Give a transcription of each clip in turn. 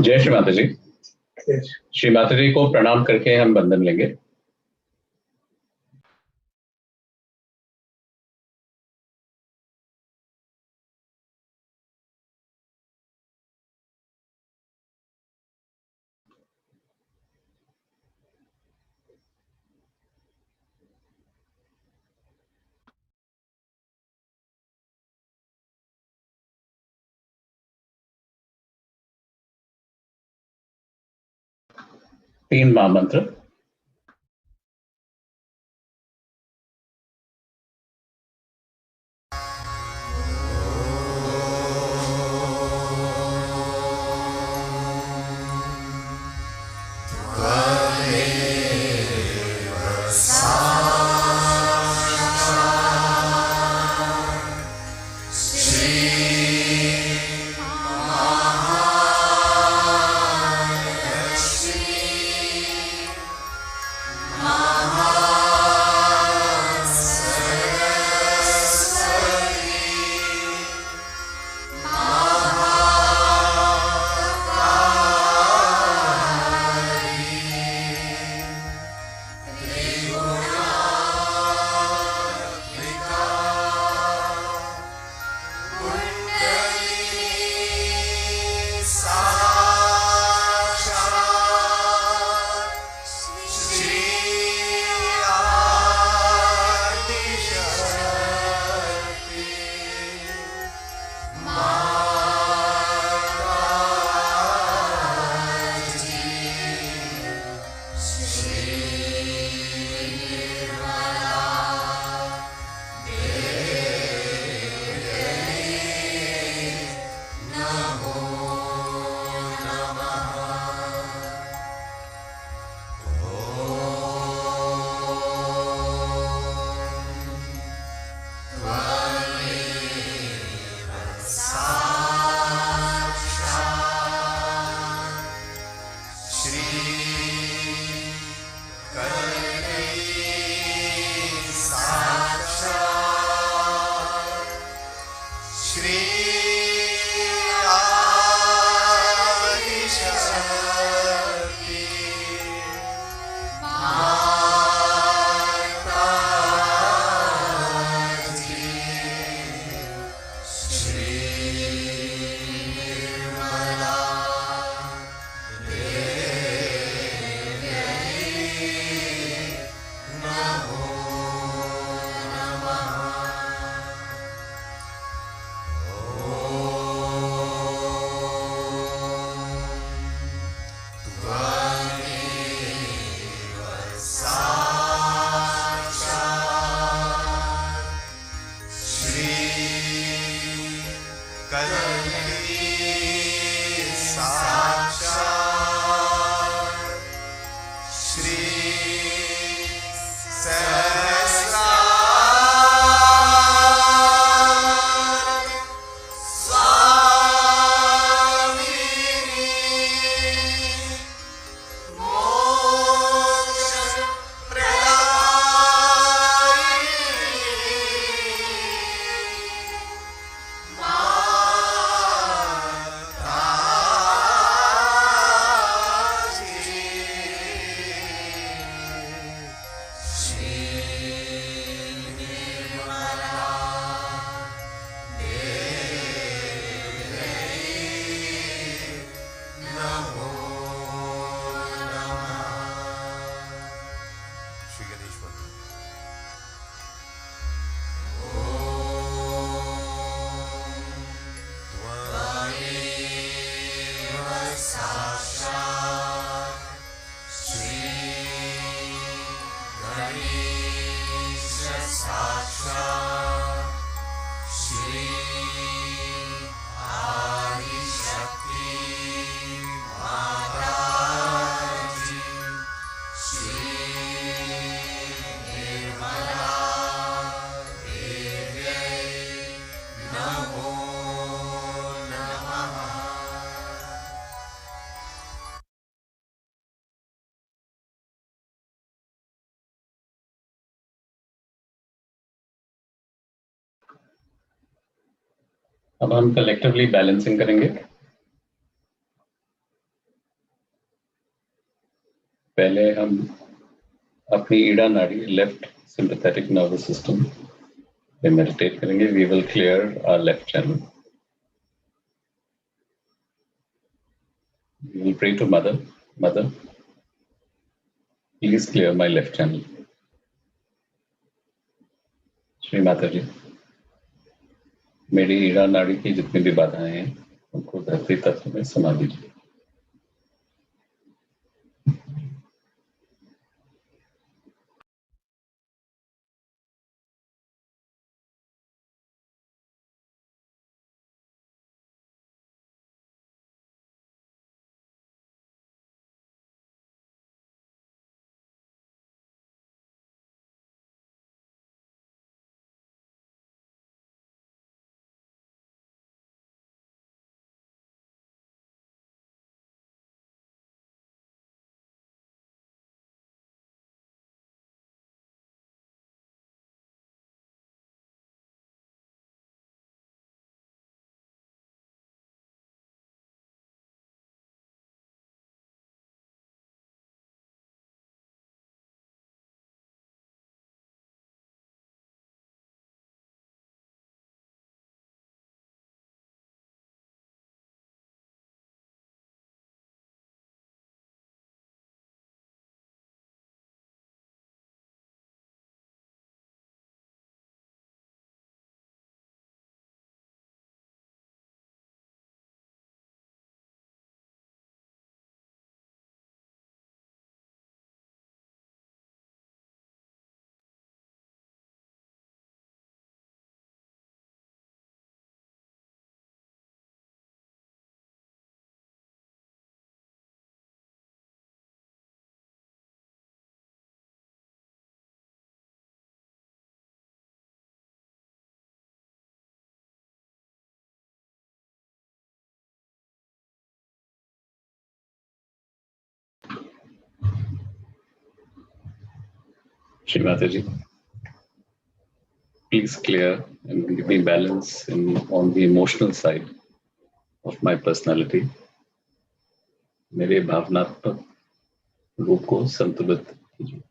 जय श्री माता जी। श्री माता जी को प्रणाम करके हम वंदन लेंगे। तीन महामंत्र। अब हम कलेक्टिवली बैलेंसिंग करेंगे। पहले हम अपनी Ida nadi left sympathetic nervous system पे मेडिटेट करेंगे. We will clear our left channel. We will pray to Mother. Mother, please clear my left channel. Shri Mata ji, मेरी ईड़ा नाड़ी की जितनी भी बाधाएं हैं उनको धरती तत्व में समा दीजिए. Shri Mataji, please clear and give me balance on the emotional side of my personality. मेरे भावनात्मक रूप को संतुलित कीजिए.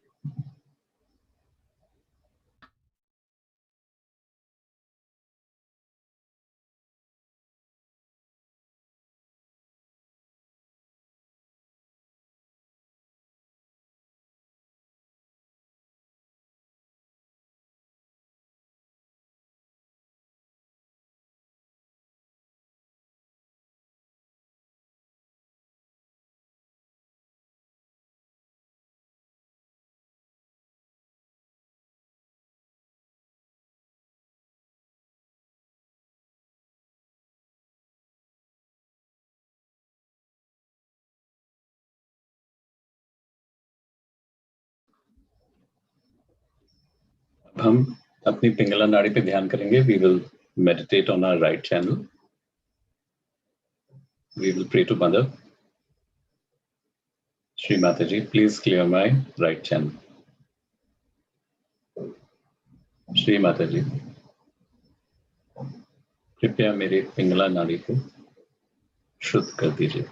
हम अपनी पिंगला नाड़ी पे ध्यान करेंगे. We will meditate on our right channel. We will pray to mother. Shri Mata ji, please clear my right channel. Shri Mata ji, कृपया मेरे पिंगला नाड़ी को शुद्ध कर दीजिए.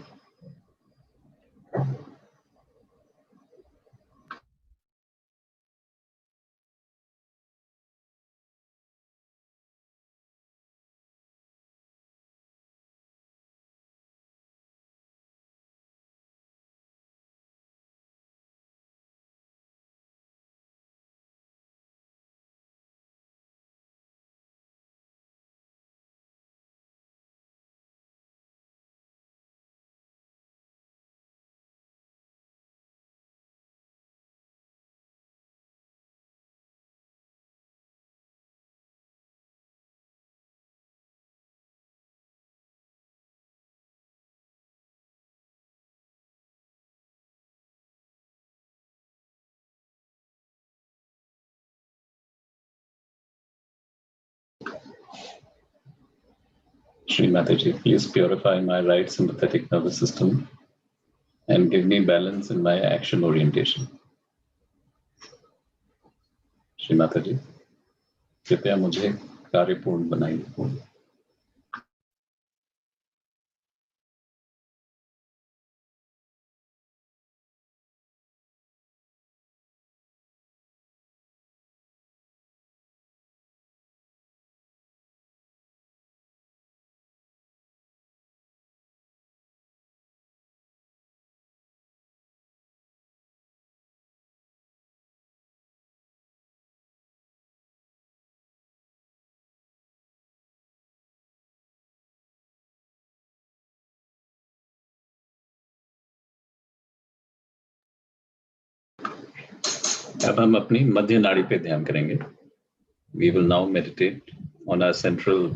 Shri Mataji, please purify my right sympathetic nervous system and give me balance in my action orientation. Shri Mataji, कृपया मुझे कार्यपूर्ण बनाइए. अब हम अपनी मध्य नाड़ी पे ध्यान करेंगे. We will now meditate on our central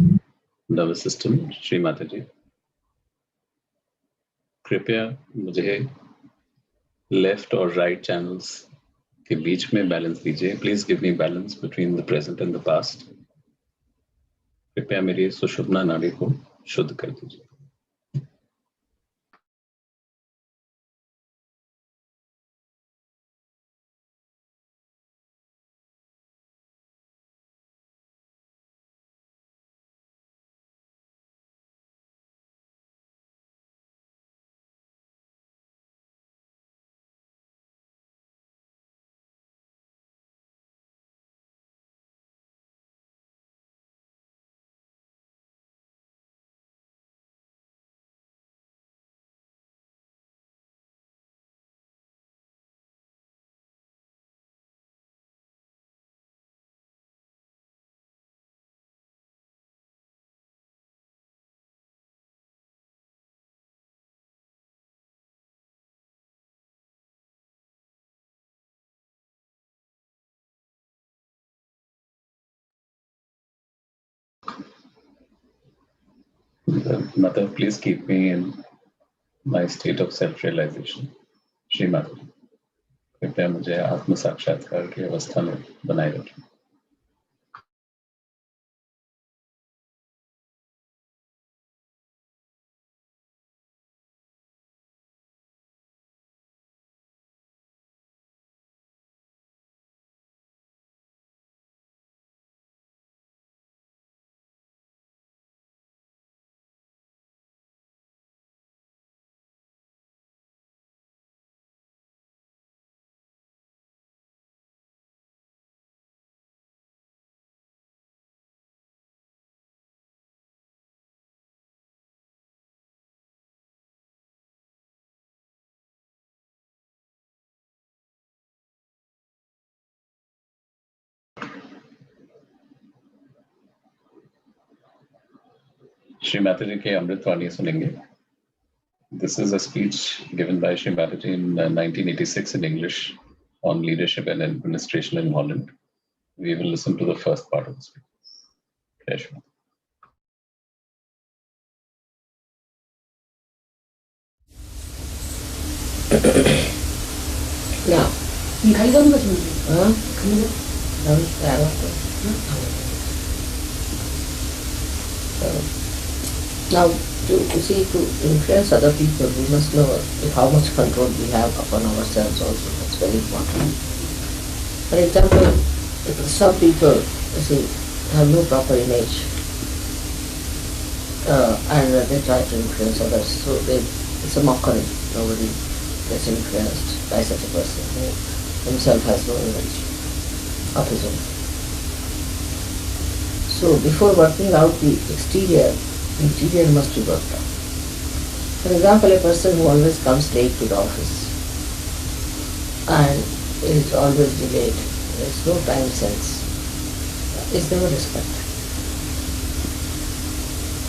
nervous system. Shri Mata ji, कृपया मुझे लेफ्ट और राइट चैनल्स के बीच में बैलेंस दीजिए. Please give me balance between the present and the past. कृपया मेरी सुषुम्ना नाड़ी को शुद्ध कर दीजिए. Mother, please keep me in my state of self-realization. Shri Mata ji, कृपया मुझे आत्म साक्षात्कार की अवस्था में बनाए रखें. श्री माता जी की अमृतवाणी सुनेंगे. This is a speech given by Shri Mataji in 1986 in English on leadership and administration in Holland. We will listen to the first part of the speech. Jai Shri Mata. Now, now to influence other people, we must know how much control we have upon ourselves also. That's very important. For example, some people, you see, have no proper image and they try to influence others. So it's a mockery. Nobody gets influenced by such a person who himself has no image of his own. So before working out the exterior, the interior must be worked out. For example, a person who always comes late to the office and is always delayed, there is no time sense, is never respected.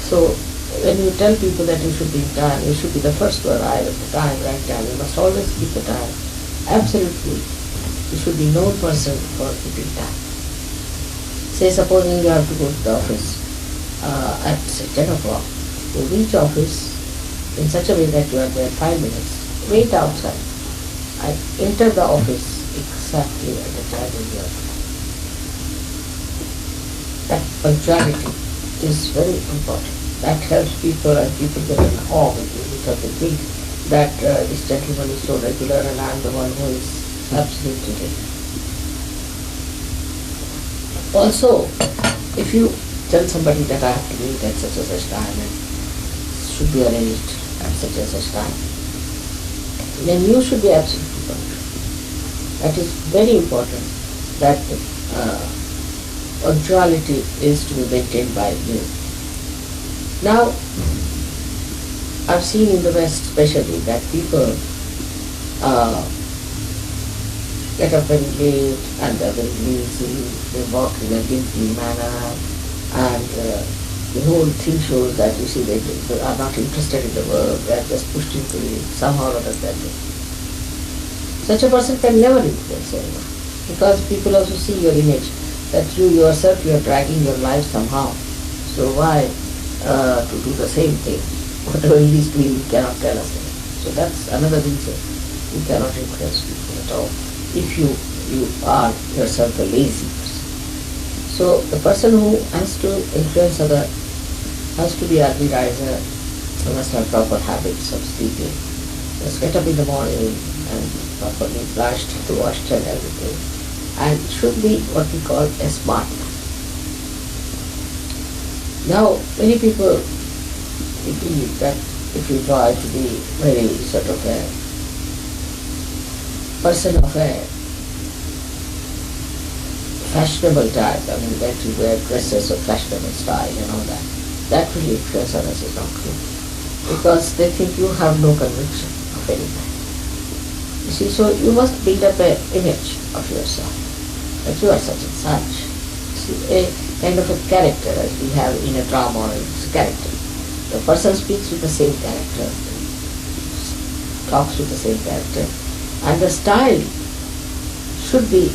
So when you tell people that you should be in time, you should be the first to arrive at the time, right time, you must always keep the time. Absolutely, you should be known person for keeping time. Say supposing you have to go to the office at say 10 o'clock, you reach office in such a way that you are there 5 minutes, wait outside and enter the office exactly at the time when you are there. That punctuality is very important. That helps people and people get an awe with you because they think that this gentleman is so regular and I am the one who is absolutely late. Also, if you tell somebody that I have to meet at such and such time and should be arranged at such and such time, then you should be absolutely punctual. That is very important, that punctuality is to be maintained by you. Now, I've seen in the West especially that people get up very late and they're very lazy, they walk in a guilty manner, and the whole thing shows that, you see, they are not interested in the work, they are just pushed into it somehow or other. Such a person can never influence anyone. Because people also see your image, that you yourself, you are dragging your life somehow. So why to do the same thing? Whatever he is doing, you cannot tell us anything. So that's another reason you cannot influence people at all, if you are yourself a lazy person. So the person who has to influence other has to be advertiser, must have proper habits of sleeping, must get up in the morning and properly brushed, washed and everything, and should be what we call a smart man. Now, many people believe that if you try to be very sort of a person of a fashionable type, I mean that you wear dresses of fashionable style and all that, that will influence others is not true. Because they think you have no conviction of any kind. You see, so you must build up an image of yourself, that you are such and such. See, a kind of a character as we have in a drama, or it's a character. The person speaks with the same character, talks with the same character, and the style should be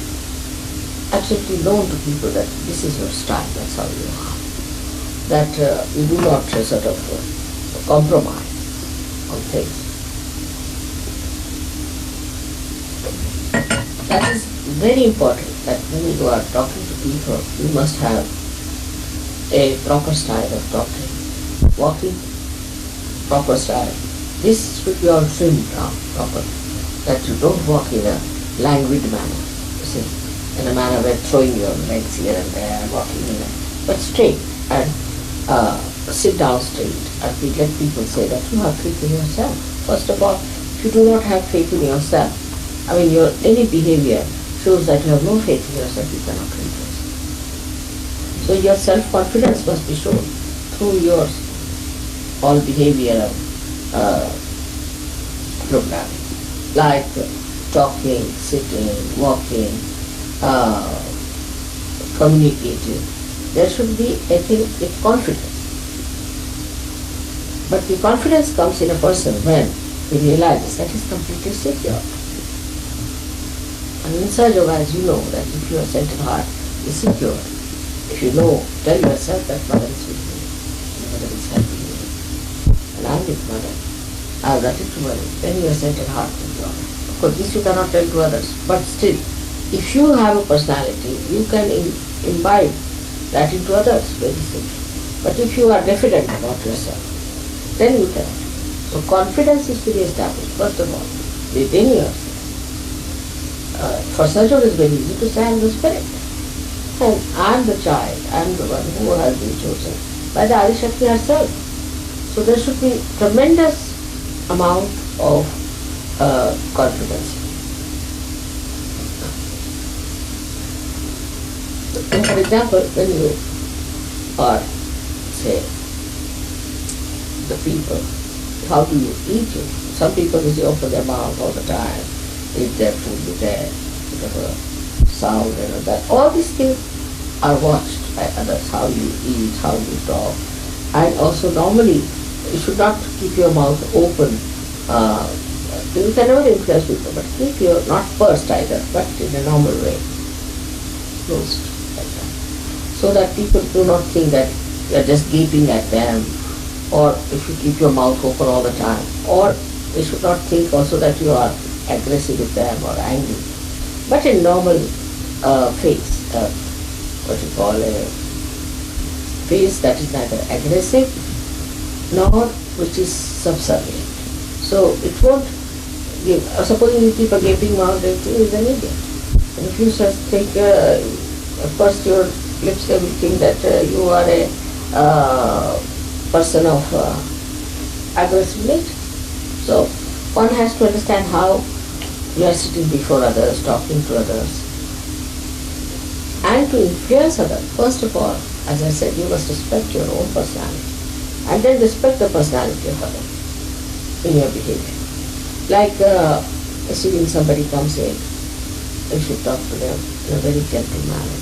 absolutely known to people that this is your style, that's how you are. That you do not sort of compromise on things. That is very important, that when you are talking to people, you must have a proper style of talking, walking, proper style. This should be all trimmed down properly, that you don't walk in a languid manner, you see, in a manner where throwing your legs here and there, walking in a, but straight, and sit down straight, and we let people say that you have faith in yourself. First of all, if you do not have faith in yourself, I mean your any behavior shows that you have no faith in yourself, you cannot influence. So your self-confidence must be shown through your all behavioral programming, like talking, sitting, walking, communicating. There should be, I think, a confidence. But the confidence comes in a person when he realizes that he is completely secure. And inside your eyes, you know that if your centered heart is secure, if you know, tell yourself that mother is with me, mother is helping me, and I am with mother, I have nothing to worry, then your centered heart will be all. Of course, this you cannot tell to others, but still, if you have a personality, you can imbibe that into others very simply. But if you are diffident about yourself, then you cannot. So confidence is to be established, first of all, within yourself. For Sahaja it is very easy to say, I am the spirit. And I am the child, I am the one who has been chosen by the Adi Shakti herself. So there should be tremendous amount of confidence. And for example, when you are, say, the people, how do you eat it? Some people they open their mouth all the time, eat their food with their sound and all that. All these things are watched by others, how you eat, how you talk. And also normally, you should not keep your mouth open. You can never influence people, but keep your, not pursed either, but in a normal way, closed like that. So that people do not think that you are just gaping at them, or if you keep your mouth open all the time, or they should not think also that you are aggressive with them or angry. But in normal phase, what you call a phase that is neither aggressive nor which is subservient. So it won't give, supposing you keep a gaping mouth, then he is an idiot. And if you just think, first your lips they will think that you are a person of aggressive nature. So one has to understand how you are sitting before others, talking to others, and to influence others. First of all, as I said, you must respect your own personality, and then respect the personality of others in your behavior. Like assuming somebody comes in, you should talk to them in a very gentle manner,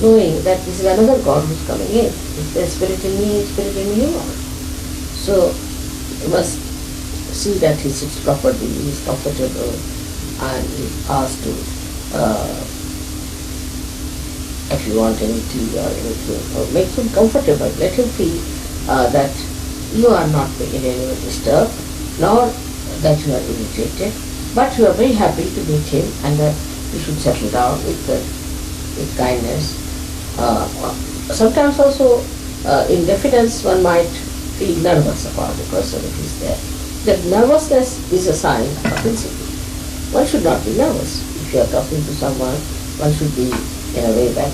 knowing that this is another God who is coming in. If there is spirit in me, spirit in you. So you must see that he sits properly, he is comfortable, and he is asked to if you want any tea or anything, or make him comfortable. Let him feel that you are not in any way disturbed, nor that you are irritated, but you are very happy to meet him, and you should settle down with kindness. Sometimes also in diffidence one might feel nervous about the person if he's there. That nervousness is a sign of insecurity. One should not be nervous. If you are talking to someone, one should be in a way that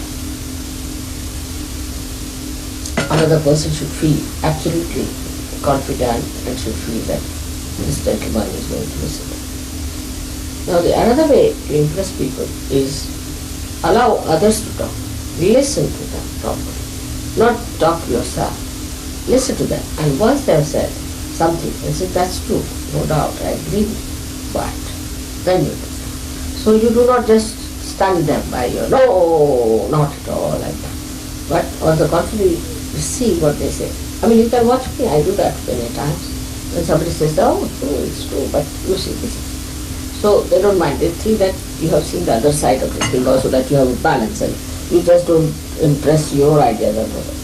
another person should feel absolutely confident and should feel that this gentleman is going to listen. Now the another way to impress people is allow others to talk. Listen to them properly. Not talk yourself. Listen to them. And once they have said something, and say, that's true, no doubt, I agree with you, but then you do. So you do not just stun them by your, no, not at all like that. But on the contrary, see what they say. I mean, you can watch me, I do that many times. When somebody says, oh, true, it's true, but you see this. So they don't mind. They think that you have seen the other side of the thing also, that you have a balance and you just don't impress your ideas on others.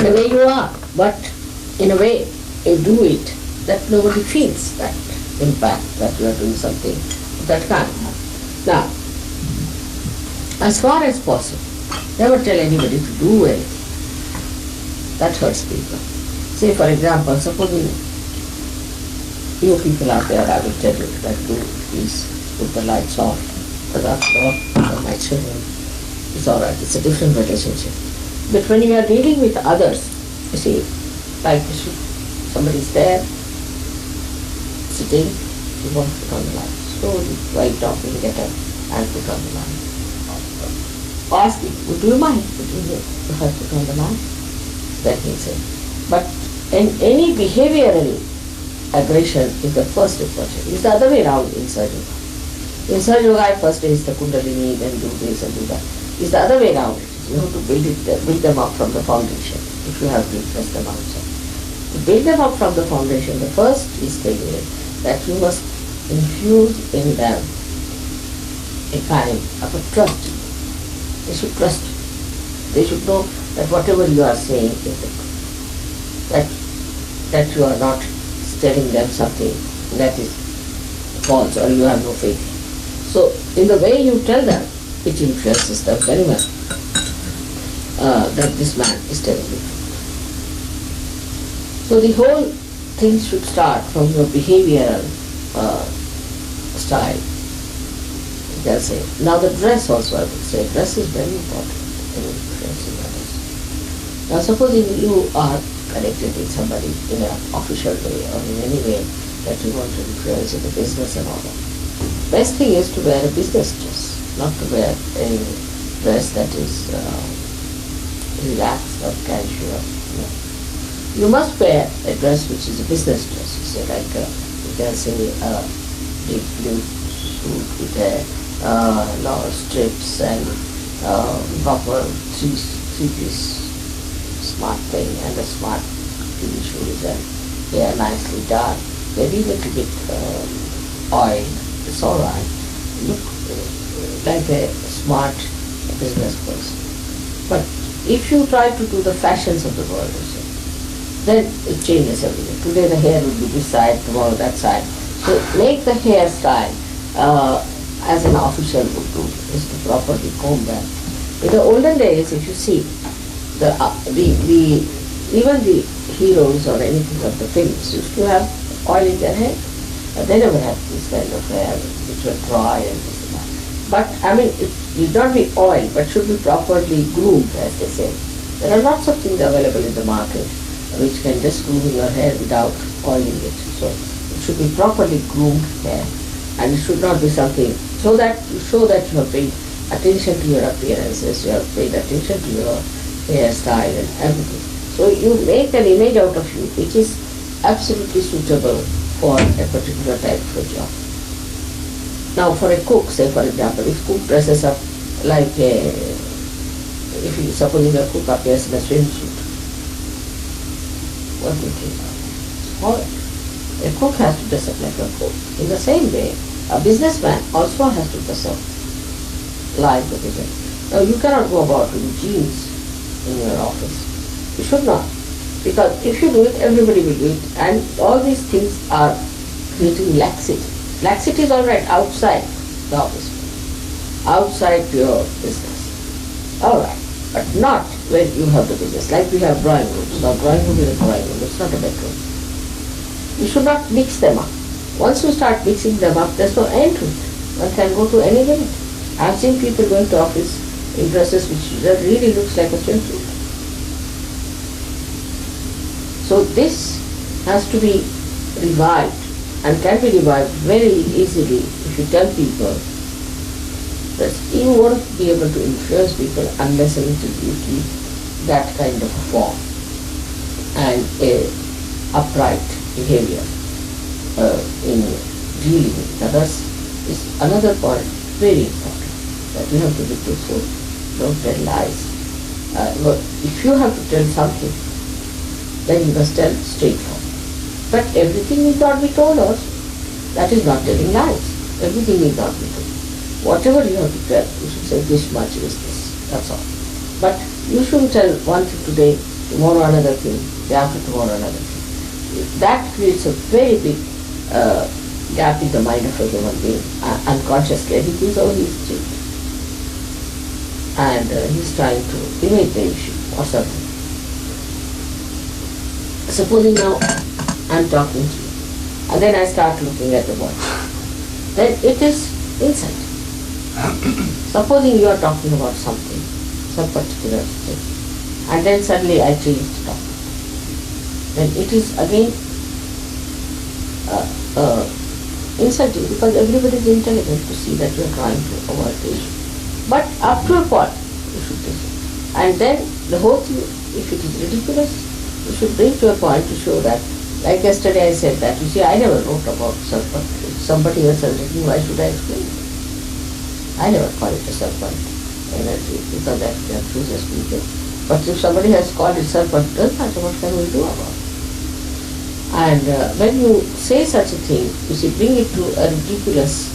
In a way you are, but in a way you do it that nobody feels that impact that you are doing something of that kind. Now, as far as possible, never tell anybody to do anything. That hurts people. Say for example, supposing you people out there, I will tell you that please put the lights off, because after all, my children, it's alright, it's a different relationship. But when you are dealing with others, you see, like somebody's there, sitting, you want to put on the light. Slowly, while talking, get up and put on the light. Ask him, would you mind putting it if I put on the light? Then he'll say. But in any behavioral aggression is the first departure. It's the other way around in Sahaja Yoga. In Sahaja Yoga, first is the Kundalini, then do this and do that. It's the other way around. You have to build them up from the foundation if you have to impress them outside. To build them up from the foundation, the first is that you must infuse in them a kind of a trust. They should trust you. They should know that whatever you are saying is the truth. That you are not telling them something that is false or you have no faith in. So in the way you tell them, it influences them very much that this man is telling the truth. So the whole thing should start from your behavioral style. You can say. Now the dress also, I would say, dress is very important in influencing others. Now supposing you are connected with somebody in an official way or in any way that you want to influence in the business and all that. Best thing is to wear a business dress, not to wear a dress that is relaxed or casual. No. You must wear a dress which is a business dress. You say like you can say a big blue suit with a lot of strips and proper three-piece smart thing and a smart TV shoes and they are nicely done. Maybe a little bit oil, it's alright. Look like a smart business person. But if you try to do the fashions of the world, then it changes everything. Today the hair will be this side, tomorrow that side. So make the hairstyle as an official would do, is to properly comb them. In the olden days, if you see, even the heroes or anything of the films used to have oil in their hair. They never had this kind of hair which were dry and this and that. But I mean, it need not be oil, but should be properly groomed, as they say. There are lots of things available in the market which can just groom your hair without oiling it. So it should be properly groomed hair, and it should not be something so that you show that you have paid attention to your appearances, you have paid attention to your hairstyle and everything. So you make an image out of you which is absolutely suitable for a particular type of a job. Now for a cook, say for example, if cook dresses up like a, if you supposing a cook appears in a swimsuit, what do you think? Horrid. A cook has to dress up like a cook. In the same way, a businessman also has to dress up like the vision. Now you cannot go about in jeans in your office. You should not. Because if you do it, everybody will do it. And all these things are creating laxity. Laxity is alright outside the office, outside your business. Alright. But not when you have the business. Like we have drawing rooms. Now drawing room is a drawing room, it's not a bedroom. You should not mix them up. Once you start mixing them up, there's no end to it. One can go to any limit. I've seen people going to office in dresses which really looks like a swimsuit. So this has to be revived and can be revived very easily if you tell people that you won't be able to influence people unless and until you keep that kind of a form and a upright behavior in dealing with others is another point very important, that you have to be truthful, don't tell lies. But if you have to tell something, then you must tell straightforward. But everything need not be told also. That is not telling lies. Everything need not be told. Whatever you have to tell, you should say this much is this. That's all. But you shouldn't tell one thing today, tomorrow another thing, day after tomorrow another thing. That creates a very big gap in the mind of a human being, unconsciously. And he thinks, oh, he's cheap. And he's trying to evade the issue or something. Supposing now I'm talking to you, and then I start looking at the watch, then it is insight. Supposing you are talking about something, some particular thing, and then suddenly I change the topic, then it is again insulting, because everybody is intelligent to see that you are trying to avoid the issue. But up to a point, you should do it. And then the whole thing, if it is ridiculous, you should bring to a point to show that, like yesterday I said that, you see, I never wrote about self-point. If somebody else has written, why should I explain it? I never call it a self-point energy, because that confuses people. But if somebody has called it self-point, it doesn't matter, what can we do about it? And when you say such a thing, you see, bring it to a ridiculous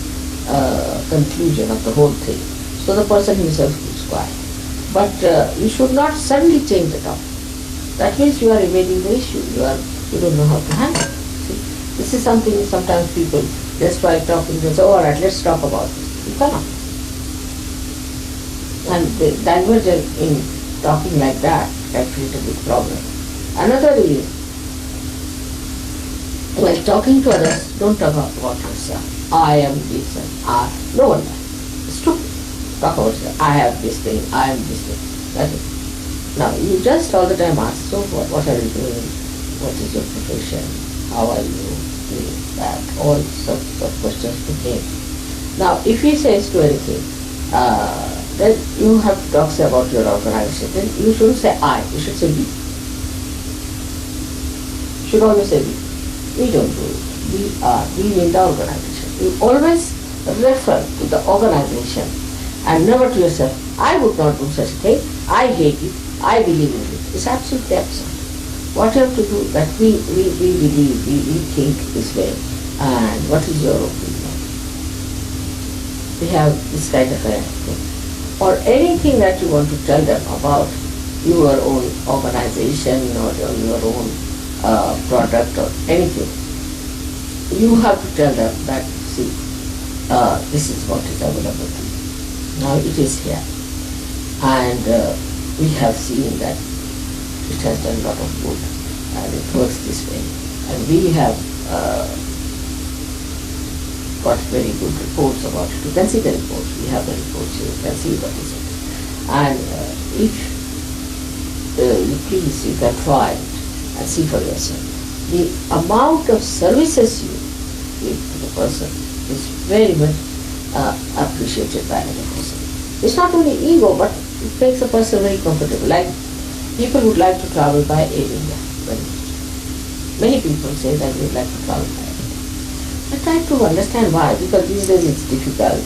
conclusion of the whole thing. So the person himself keeps quiet. But you should not suddenly change the topic. That means you are evading the issue. You don't know how to handle it. See? This is something sometimes people, just by talking, they say, oh, all right, let's talk about this. You cannot. And the divergence in talking like that can create a big problem. Another is, while talking to others, don't talk about yourself. I am this and I. No one does. It's stupid. Talk about yourself. I have this thing, I am this thing. That's it. Now, you just all the time ask, so what are you doing? What is your profession? How are you doing that? All sorts of questions to him. Now, if he says to anything, then you have to talk say about your organization. Then you shouldn't say I, you should say we. You should always say we. We don't do it. We mean the organization. You always refer to the organization and never to yourself. I would not do such a thing. I hate it. I believe in it. It's absolutely absurd. What you have to do, that we believe, we think this way, and what is your opinion? We have this kind of a thing. Or anything that you want to tell them about your own organization or your own product or anything, you have to tell them that, see, this is what is available to you. Now it is here. And we have seen that it has done a lot of good and it works this way. And we have got very good reports about it. You can see the reports. We have the reports here. You can see what is it. And if you please, you can try it and see for yourself. The amount of services you give to the person is very much appreciated by another person. It's not only ego, but it makes a person very comfortable. Like people would like to travel by Air India. Many people say that they would like to travel by Air India. I try to understand why, because these days it's difficult,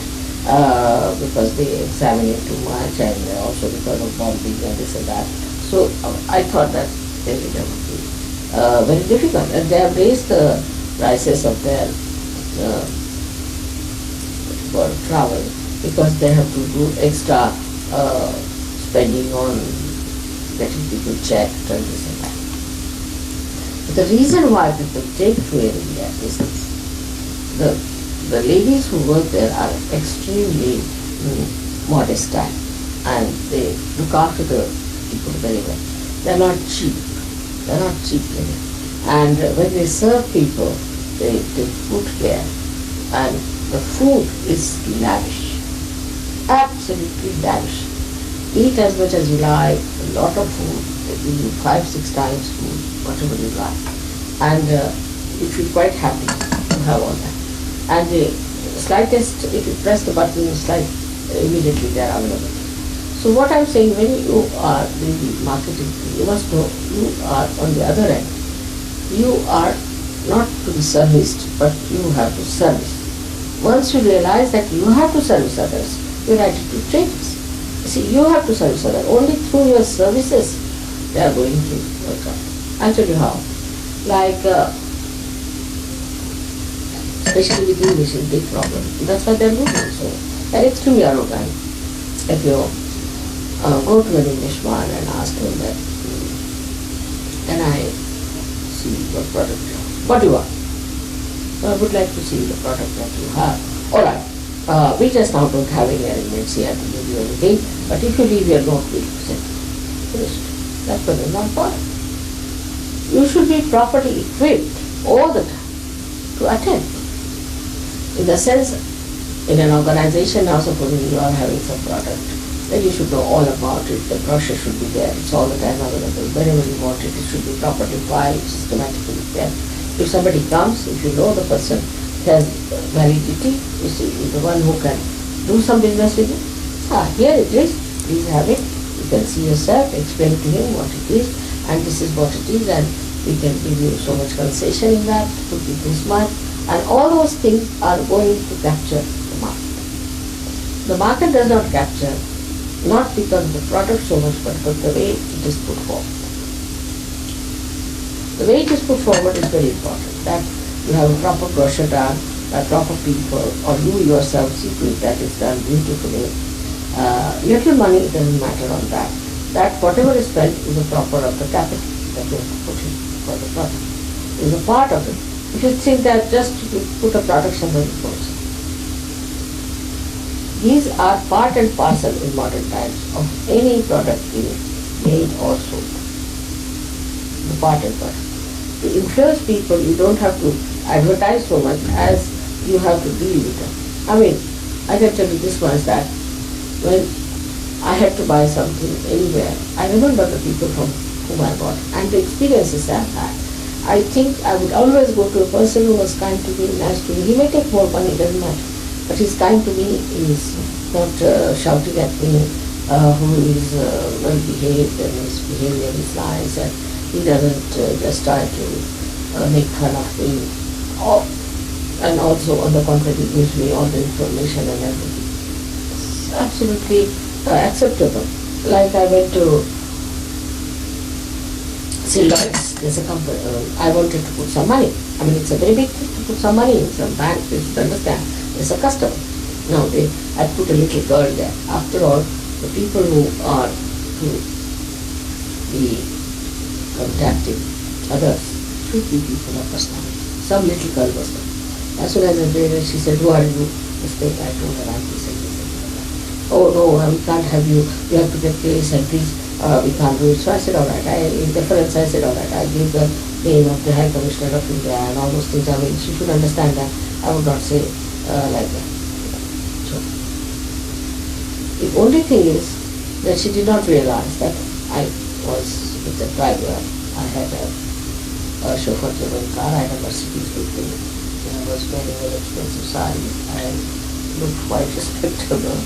because they examine it too much, and also because of bombing and this and that. So I thought that Air India would be very difficult, and they have raised the prices of their travel because they have to do extra spending on getting people checked and this and that. But the reason why people take to Air India is this. The ladies who work there are extremely modest type, and they look after the people very well. They're not cheap. They're not cheap ladies. And when they serve people, they take good care. And the food is lavish. Absolutely lavish. Eat as much as you like, a lot of food. They give you 5-6 times food, whatever you like. And you feel quite happy to have all that. And the slightest, if you press the button, it's like immediately they are available. So what I'm saying, when you are doing the marketing, you must know you are on the other end. You are not to be serviced, but you have to service. Once you realize that you have to service others, your attitude changes. See, you have to service others. Only through your services they are going to work out. I'll tell you how. Like, especially with English is a big problem. That's why they're losing. So they're extremely arrogant. If you go to an Englishman and ask him that, can I see your product? What do you want? I would like to see the product that you have. All right. We just now don't have any arrangements here to give you anything, but if you leave your note, we'll send it. Finished. That's what is not important. You should be properly equipped all the time to attend. In the sense, in an organization now, supposing you are having some product, then you should know all about it. The brochure should be there. It's all the time available. Whenever you want it, it should be properly filed, systematically there. If somebody comes, if you know the person has validity, you see, is the one who can do some business with you. Here it is. Please have it. You can see yourself, explain to him what it is, and this is what it is, and we can give you so much concession in that, to be this much, and all those things are going to capture the market. The market does not capture, not because of the product so much, but the way it is put forward. The way it is put forward is very important, that you have a proper brochure done by proper people, or you yourself see to it that is done beautifully. Little money doesn't matter on that. That whatever is spent is a proper of the capital that you have to put in for the product. It is a part of it. If you think that just to put a product somewhere goes. These are part and parcel in modern times of any product being made or sold. The part and parcel. To influence people, you don't have to advertise so much as you have to deal with them. I mean, I can tell you this much, that when I had to buy something anywhere, I remember the people from whom I bought and the experiences I've had. I think I would always go to a person who was kind to me, nice to me. He may take more money, doesn't matter. But he's kind to me, he's not shouting at me, who is well behaved and his behavior is nice, and he doesn't just try to make fun of me. And also, on the contrary, gives me all the information and everything. It's absolutely acceptable. Like I went to Lloyd's, there's a company, I wanted to put some money. I mean, it's a very big thing to put some money in some bank, you should understand. There's a customer. Now, I put a little girl there. After all, the people who are to be contacting others should be people of personality. Some little girl was there. As soon as I read it, she said, who are you? Mistake, I told her, I'm this and this and that. Oh no, we can't have you, you have to get place and please, we can't do it. So I said, all right, in deference I said, all right, I gave the name of the High Commissioner of India and all those things. I mean, she should understand that. I would not say like that. So, the only thing is that she did not realize that I was with the driver. I had a chauffeur-driven car, I had a Mercedes with me. I was wearing an expensive sari. I looked quite respectable.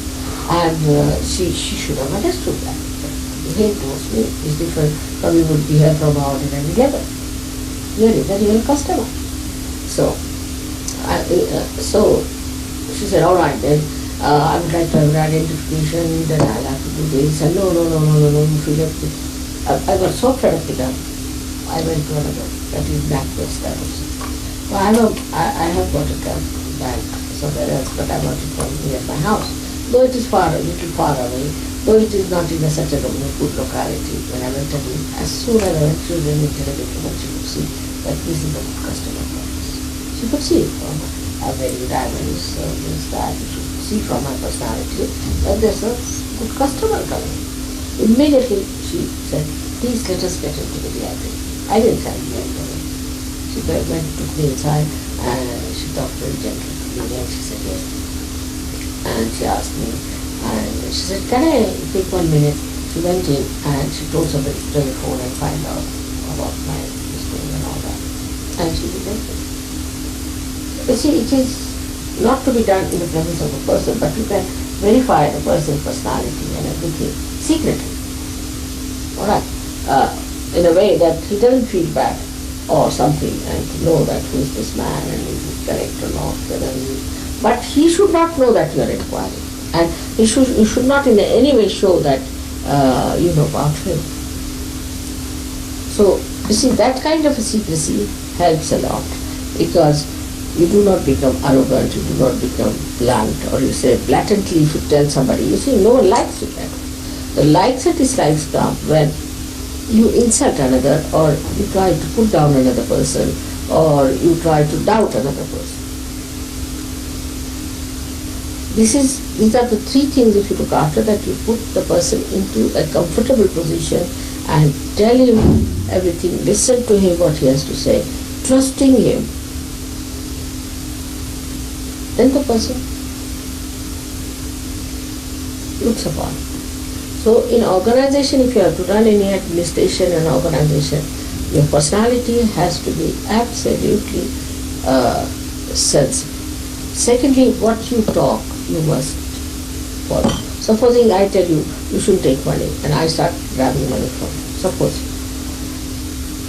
And she should have understood that. Behaved towards me is different from you would behave from our ordinary level. Here is a real customer. So she said, all right then, I would like to have an identification, then I'll have to do this. And no, you feel like I got so fed up with that. I went to another, that is Blackwest, I was. So I have got a bank somewhere else, but I got it from near my house. though it is far, a little far away, though it is not in such a good locality. When I went to him, as soon as I went to the internet, she could see that this is a good customer for us. She could see it from a very diamonds, this, that. She could see from my personality that there's a good customer coming. Immediately she said, please let us get into the VIP. I didn't tell you. She went, took me inside, and she talked very gently to me, and she said yes. And she asked me, and she said, can I take 1 minute? She went in and she told somebody to telephone and find out about my history and all that. And she did that. You see, it is not to be done in the presence of a person, but you can verify the person's personality and everything secretly. Alright? In a way that he doesn't feel bad or something, and to know that who is this man and is it correct or not. But he should not know that you are inquiring. And you should not in any way show that you know about him. So, you see, that kind of a secrecy helps a lot, because you do not become arrogant, you do not become blunt, or you say blatantly if you tell somebody. You see, no one likes it that way. The likes and dislikes come when you insult another, or you try to put down another person, or you try to doubt another person. These are the three things, if you look after that, you put the person into a comfortable position and tell him everything, listen to him what he has to say, trusting him. Then the person looks upon. So in organization, if you have to run any administration and organization, your personality has to be absolutely sensible. Secondly, what you talk, you must follow. Supposing I tell you, you should take money, and I start grabbing money from you. Suppose.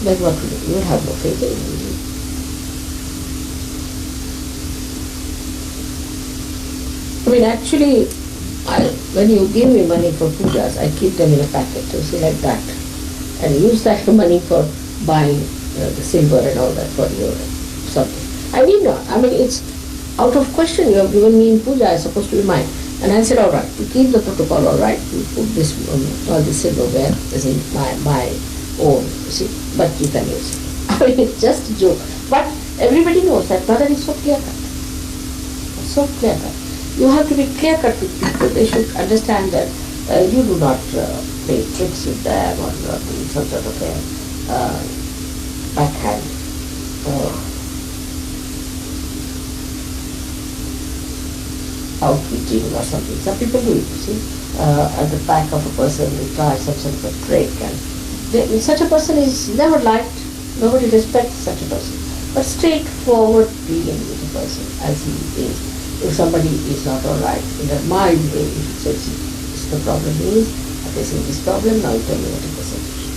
Then what will you do? You will have no faith in me. I mean, actually, when you give me money for pujas, I keep them in a packet, you see, like that. And use that money for buying the silver and all that for your something. I need not. I mean, it's out of question. You have given me in puja, it's supposed to be mine. And I said, all right, to keep the protocol, all right, you put this, all this silverware is in my own, you see, but you can use it. I mean, it's just a joke. But everybody knows that mother is so clear-cut. So clear-cut. You have to be clear-cut with people. They should understand that you do not play tricks with them, or not do some sort of a backhand outwitting or something. Some people do it, you see. At the back of a person, they try some sort of a trick, and such a person is never liked. Nobody respects such a person. But straightforward dealing with a person as he is. If somebody is not all right, in a mild way, if you say, this is the problem is, I'm facing this problem, now you tell me what is the solution.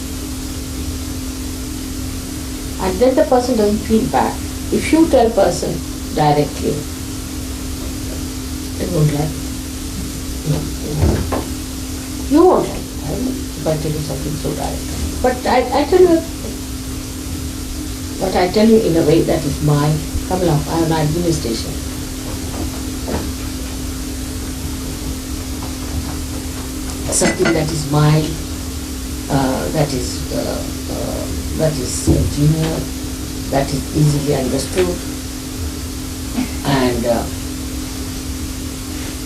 And then the person doesn't feel bad. If you tell person directly, they won't like it. No, you won't like it. If I tell you something so direct. But I tell you, but I tell you in a way that is mine. Come along, I am an administration. Something that is mild, that is genial, that is easily understood, and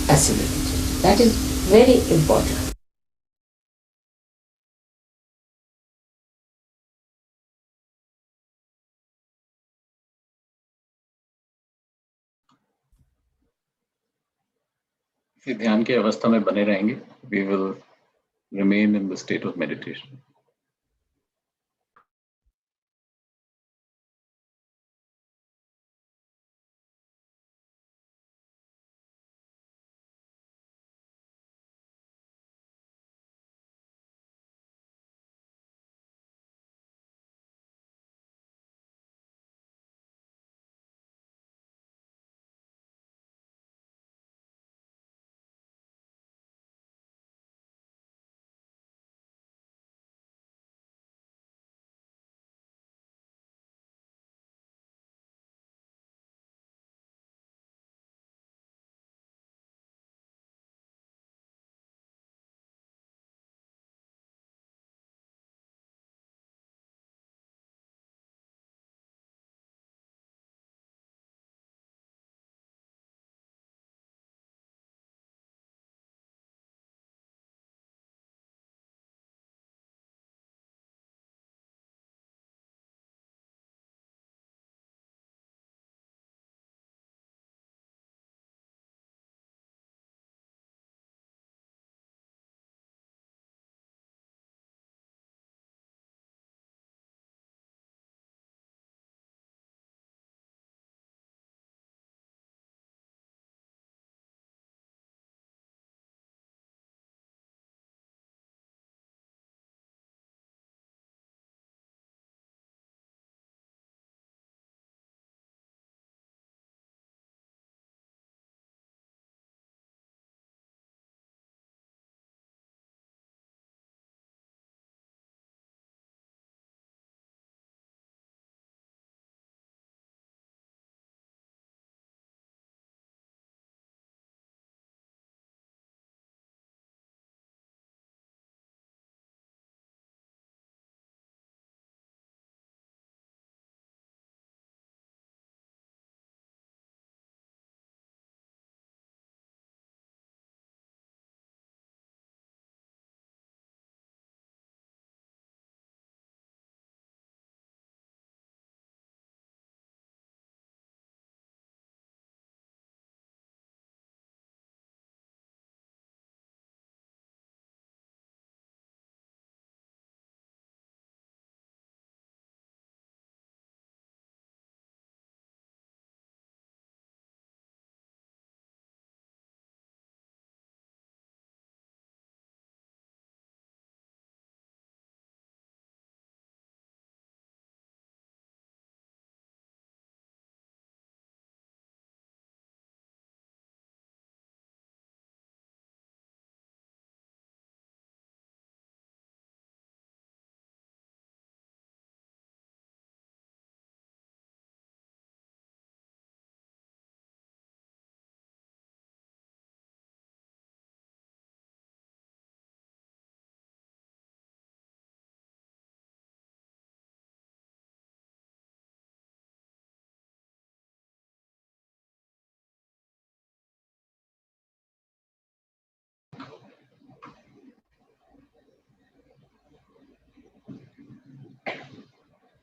assimilated. That is very important. इसी ध्यान की अवस्था में बने रहेंगे, we will remain in the state of meditation.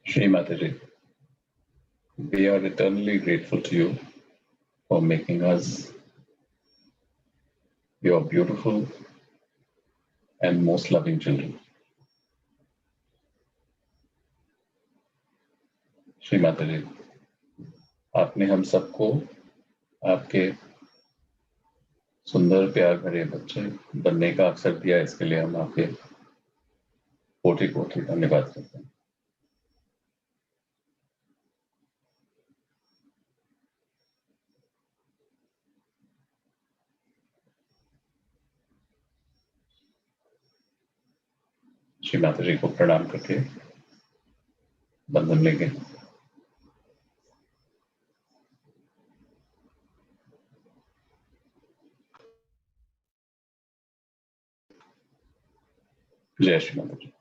Shri Mataji, we are eternally grateful to you for making us your beautiful and most loving children. Shri Mata जी, आपने हम सबको आपके सुंदर प्यार भरे बच्चे बनने का अवसर दिया, इसके लिए हम आपके कोटि कोटि धन्यवाद करते हैं। श्री माता जी को प्रणाम करके बंधन लेंगे। जय श्री माता जी।